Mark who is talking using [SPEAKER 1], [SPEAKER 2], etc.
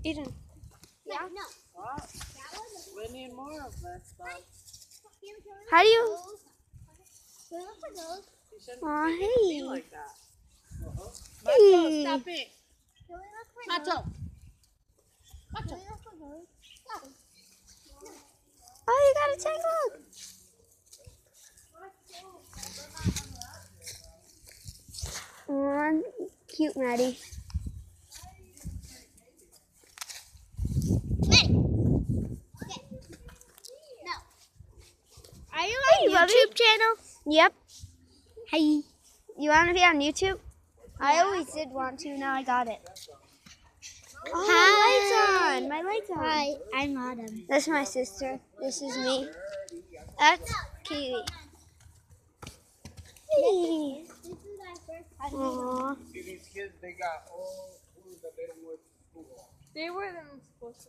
[SPEAKER 1] Eden.
[SPEAKER 2] Yeah. No.
[SPEAKER 3] What? We need more of that stuff.
[SPEAKER 1] How do you?
[SPEAKER 3] You shouldn't
[SPEAKER 1] Aw,
[SPEAKER 3] be
[SPEAKER 1] hey.
[SPEAKER 3] like that.
[SPEAKER 1] Hey.
[SPEAKER 3] Macho, stop it. Macho. Macho.
[SPEAKER 1] Oh, you got a tangle. Aw, cute Maddie.
[SPEAKER 2] Are you on YouTube channel?
[SPEAKER 1] Yep.
[SPEAKER 2] Hi.
[SPEAKER 1] You want to be on YouTube?
[SPEAKER 2] I always did want to. Now I got it.
[SPEAKER 1] Oh,
[SPEAKER 2] Hi.
[SPEAKER 1] my light's on.
[SPEAKER 2] Hi. I'm Autumn.
[SPEAKER 1] That's my sister. This is me. That's Kaleigh. Hey. Aww.
[SPEAKER 3] See these kids, they got all food that they don't want to school.
[SPEAKER 4] They weren't supposed to.